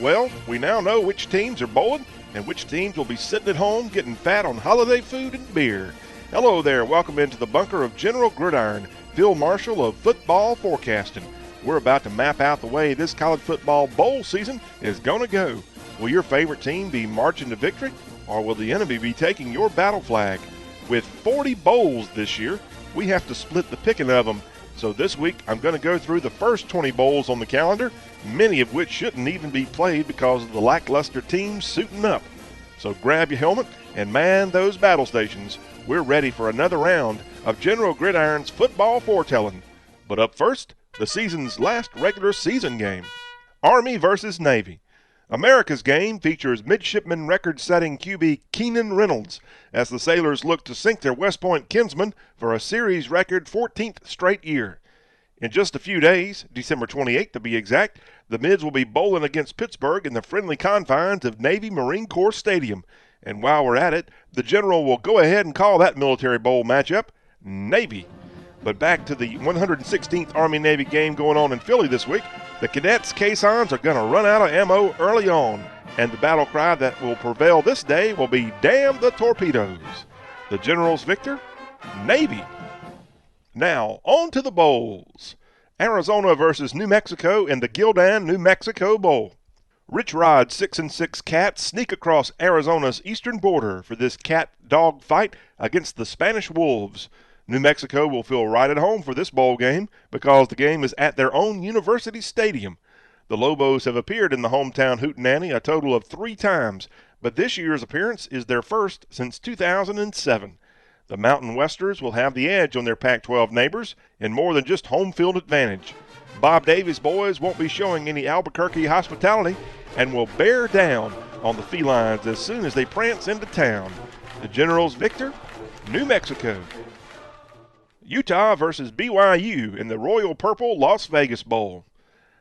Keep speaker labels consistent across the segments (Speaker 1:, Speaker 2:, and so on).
Speaker 1: Well, we now know which teams are bowling and which teams will be sitting at home getting fat on holiday food and beer. Hello there, welcome into the bunker of General Gridiron, Phil Marshall of football forecasting. We're about to map out the way this college football bowl season is going to go. Will your favorite team be marching to victory, or will the enemy be taking your battle flag? With 40 bowls this year, we have to split the picking of them. So this week, I'm going to go through the first 20 bowls on the calendar, many of which shouldn't even be played because of the lackluster teams suiting up. So grab your helmet and man those battle stations. We're ready for another round of General Gridiron's football foretelling. But up first, the season's last regular season game. Army versus Navy. America's game features midshipman record-setting QB Keenan Reynolds as the sailors look to sink their West Point kinsmen for a series record 14th straight year. In just a few days, December 28th to be exact, the Mids will be bowling against Pittsburgh in the friendly confines of Navy Marine Corps Stadium. And while we're at it, the General will go ahead and call that military bowl matchup Navy. But back to the 116th Army-Navy game going on in Philly this week. The cadets' caissons are going to run out of ammo early on, and the battle cry that will prevail this day will be "Damn the torpedoes." The General's victor? Navy. Now, on to the bowls. Arizona versus New Mexico in the Gildan, New Mexico Bowl. Rich Rod's 6-6 Cats sneak across Arizona's eastern border for this cat-dog fight against the Spanish Wolves. New Mexico will feel right at home for this bowl game because the game is at their own university stadium. The Lobos have appeared in the hometown hootenanny a total of 3 times, but this year's appearance is their first since 2007. The Mountain Westers will have the edge on their Pac-12 neighbors in more than just home field advantage. Bob Davies' boys won't be showing any Albuquerque hospitality and will bear down on the felines as soon as they prance into town. The General's victor? New Mexico. Utah versus BYU in the Royal Purple Las Vegas Bowl.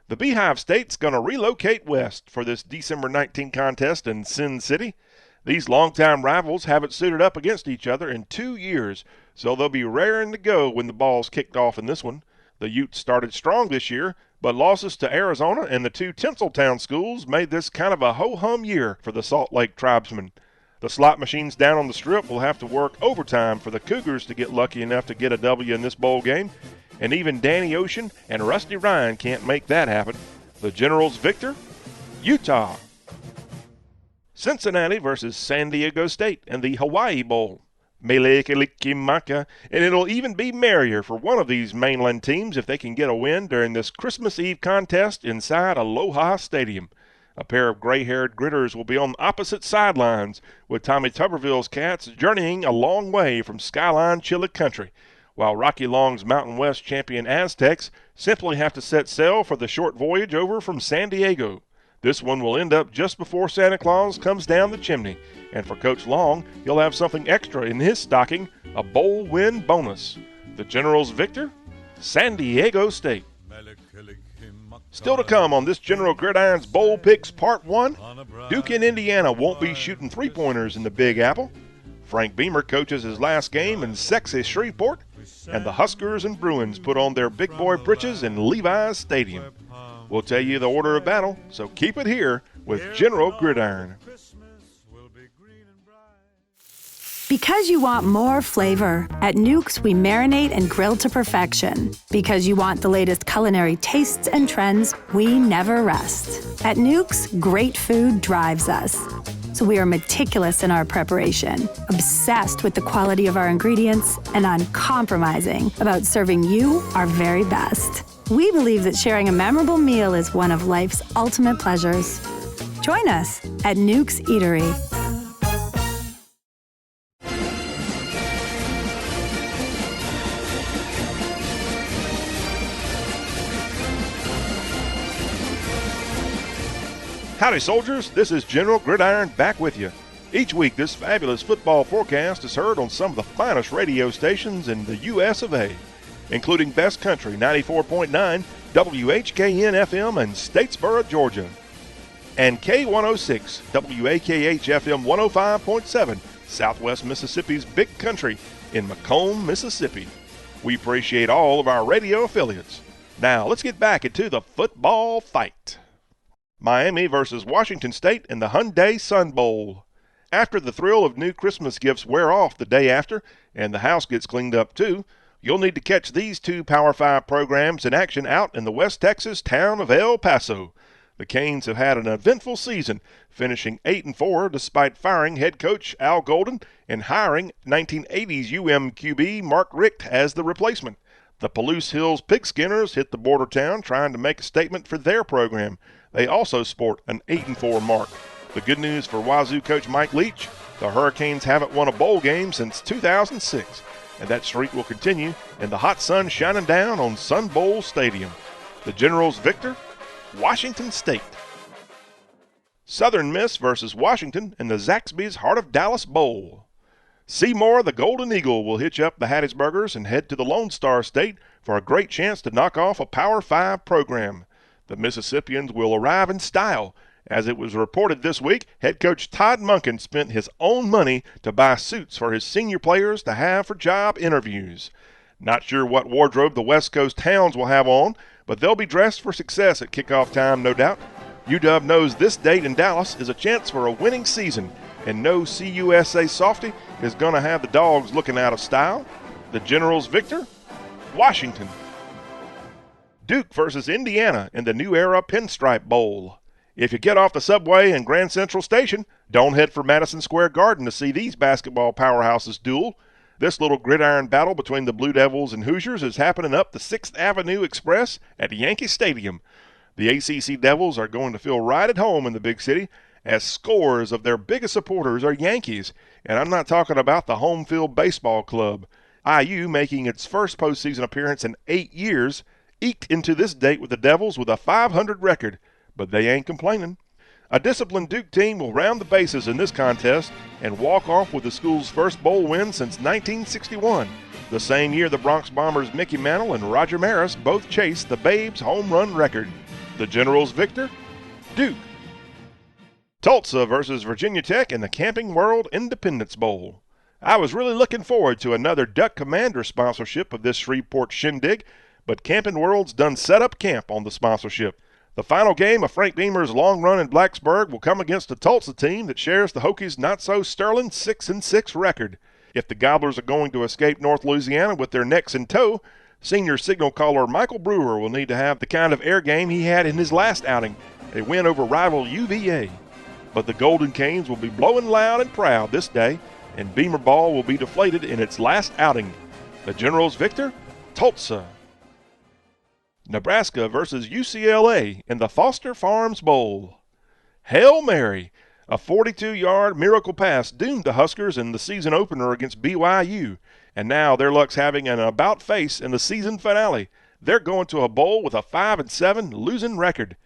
Speaker 1: The Beehive State's going to relocate west for this December 19 contest in Sin City. These longtime rivals haven't suited up against each other in 2 years, so they'll be raring to go when the ball's kicked off in this one. The Utes started strong this year, but losses to Arizona and the 2 Tinseltown schools made this kind of a ho-hum year for the Salt Lake tribesmen. The slot machines down on the Strip will have to work overtime for the Cougars to get lucky enough to get a W in this bowl game, and even Danny Ocean and Rusty Ryan can't make that happen. The General's victor? Utah. Cincinnati versus San Diego State in the Hawaii Bowl. Mele Kalikimaka, and it'll even be merrier for one of these mainland teams if they can get a win during this Christmas Eve contest inside Aloha Stadium. A pair of gray-haired gritters will be on opposite sidelines, with Tommy Tuberville's Cats journeying a long way from Skyline Chili Country, while Rocky Long's Mountain West champion Aztecs simply have to set sail for the short voyage over from San Diego. This one will end up just before Santa Claus comes down the chimney, and for Coach Long, he'll have something extra in his stocking, a bowl win bonus. The General's victor? San Diego State. Still to come on this General Gridiron's Bowl Picks Part 1, Duke in Indiana won't be shooting three-pointers in the Big Apple. Frank Beamer coaches his last game in sexy Shreveport, and the Huskers and Bruins put on their big boy britches in Levi's Stadium. We'll tell you the order of battle, so keep it here with General Gridiron.
Speaker 2: Because you want more flavor, at Newk's we marinate and grill to perfection. Because you want the latest culinary tastes and trends, we never rest. At Newk's, great food drives us. So we are meticulous in our preparation, obsessed with the quality of our ingredients, and uncompromising about serving you our very best. We believe that sharing a memorable meal is one of life's ultimate pleasures. Join us at Newk's Eatery.
Speaker 1: Howdy, soldiers. This is General Gridiron back with you. Each week, this fabulous football forecast is heard on some of the finest radio stations in the U.S. of A., including Best Country 94.9, WHKN-FM in Statesboro, Georgia, and K106, WAKH-FM 105.7, Southwest Mississippi's Big Country in Macomb, Mississippi. We appreciate all of our radio affiliates. Now, let's get back into the football fight. Miami versus Washington State in the Hyundai Sun Bowl. After the thrill of new Christmas gifts wear off the day after, and the house gets cleaned up too, you'll need to catch these two Power 5 programs in action out in the West Texas town of El Paso. The Canes have had an eventful season, finishing 8-4 despite firing head coach Al Golden and hiring 1980s QB Mark Richt as the replacement. The Palouse Hills Pigskinners hit the border town trying to make a statement for their program. They also sport an 8-4 mark. The good news for Wazoo coach Mike Leach, the Hurricanes haven't won a bowl game since 2006, and that streak will continue in the hot sun shining down on Sun Bowl Stadium. The Generals victor, Washington State. Southern Miss versus Washington in the Zaxby's Heart of Dallas Bowl. Seymour, the Golden Eagle, will hitch up the Hattiesburgers and head to the Lone Star State for a great chance to knock off a Power 5 program. The Mississippians will arrive in style. As it was reported this week, head coach Todd Monken spent his own money to buy suits for his senior players to have for job interviews. Not sure what wardrobe the West Coast Hounds will have on, but they'll be dressed for success at kickoff time, no doubt. UW knows this date in Dallas is a chance for a winning season, and no CUSA softy is going to have the Dogs looking out of style. The Generals victor, Washington. Duke versus Indiana in the New Era Pinstripe Bowl. If you get off the subway in Grand Central Station, don't head for Madison Square Garden to see these basketball powerhouses duel. This little gridiron battle between the Blue Devils and Hoosiers is happening up the 6th Avenue Express at Yankee Stadium. The ACC Devils are going to feel right at home in the big city, as scores of their biggest supporters are Yankees, and I'm not talking about the home field baseball club. IU, making its first postseason appearance in 8 years, eked into this date with the Devils with a .500 record, but they ain't complaining. A disciplined Duke team will round the bases in this contest and walk off with the school's first bowl win since 1961, the same year the Bronx Bombers' Mickey Mantle and Roger Maris both chased the Babes' home run record. The Generals victor, Duke. Tulsa versus Virginia Tech in the Camping World Independence Bowl. I was really looking forward to another Duck Commander sponsorship of this Shreveport shindig, but Camping World's done set up camp on the sponsorship. The final game of Frank Beamer's long run in Blacksburg will come against a Tulsa team that shares the Hokies' not-so-sterling 6-6 record. If the Gobblers are going to escape North Louisiana with their necks in tow, senior signal caller Michael Brewer will need to have the kind of air game he had in his last outing, a win over rival UVA. But the Golden Canes will be blowing loud and proud this day, and Beamer ball will be deflated in its last outing. The Generals victor, Tulsa. Nebraska versus UCLA in the Foster Farms Bowl. Hail Mary! A 42-yard miracle pass doomed the Huskers in the season opener against BYU, and now their luck's having an about-face in the season finale. They're going to a bowl with a 5-7 losing record.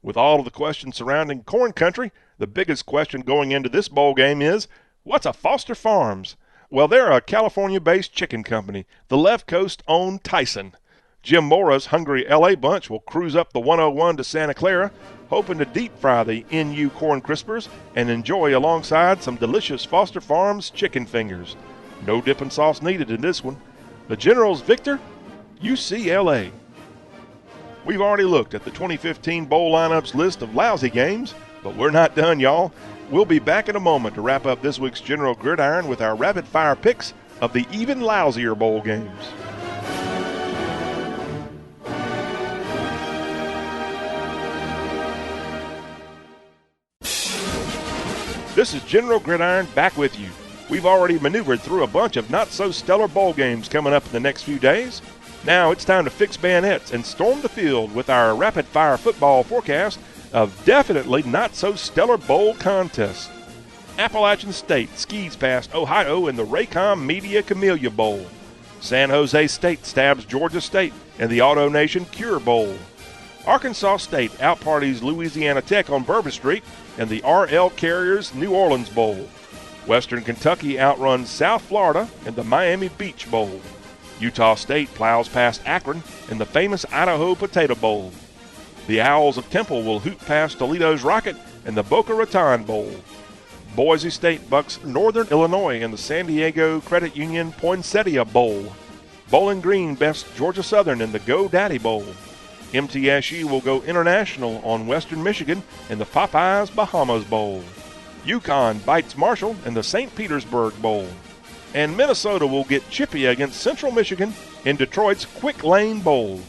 Speaker 1: With all of the questions surrounding corn country, the biggest question going into this bowl game is, what's a Foster Farms? Well, they're a California-based chicken company, the Left Coast-owned Tyson. Jim Mora's hungry L.A. bunch will cruise up the 101 to Santa Clara, hoping to deep fry the NU Corn Crispers and enjoy alongside some delicious Foster Farms chicken fingers. No dipping sauce needed in this one. The Generals victor, UCLA. We've already looked at the 2015 bowl lineups list of lousy games, but we're not done, y'all. We'll be back in a moment to wrap up this week's General Gridiron with our rapid-fire picks of the even lousier bowl games. This is General Gridiron back with you. We've already maneuvered through a bunch of not-so-stellar bowl games coming up in the next few days. Now it's time to fix bayonets and storm the field with our rapid-fire football forecast of definitely not-so-stellar bowl contests. Appalachian State skis past Ohio in the Raycom Media Camellia Bowl. San Jose State stabs Georgia State in the Auto Nation Cure Bowl. Arkansas State outparties Louisiana Tech on Bourbon Street in the RL Carriers New Orleans Bowl. Western Kentucky outruns South Florida in the Miami Beach Bowl. Utah State plows past Akron in the famous Idaho Potato Bowl. The Owls of Temple will hoot past Toledo's Rocket in the Boca Raton Bowl. Boise State bucks Northern Illinois in the San Diego Credit Union Poinsettia Bowl. Bowling Green bests Georgia Southern in the Go Daddy Bowl. MTSU will go international on Western Michigan in the Popeyes Bahamas Bowl. UConn bites Marshall in the St. Petersburg Bowl. And Minnesota will get chippy against Central Michigan in Detroit's Quick Lane Bowl.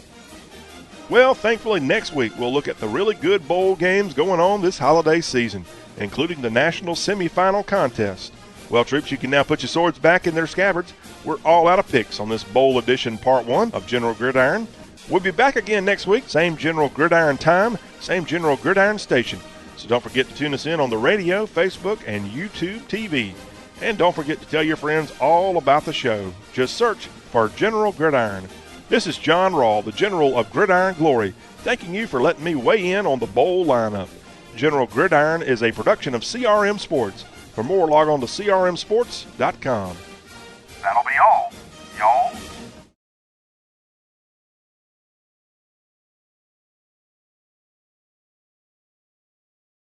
Speaker 1: Well, thankfully next week we'll look at the really good bowl games going on this holiday season, including the national semifinal contest. Well, troops, you can now put your swords back in their scabbards. We're all out of picks on this bowl edition part 1 of General Gridiron. We'll be back again next week, same General Gridiron time, same General Gridiron station. So don't forget to tune us in on the radio, Facebook, and YouTube TV. And don't forget to tell your friends all about the show. Just search for General Gridiron. This is John Rawl, the General of Gridiron Glory, thanking you for letting me weigh in on the bowl lineup. General Gridiron is a production of CRM Sports. For more, log on to crmsports.com.
Speaker 3: That'll be all. Y'all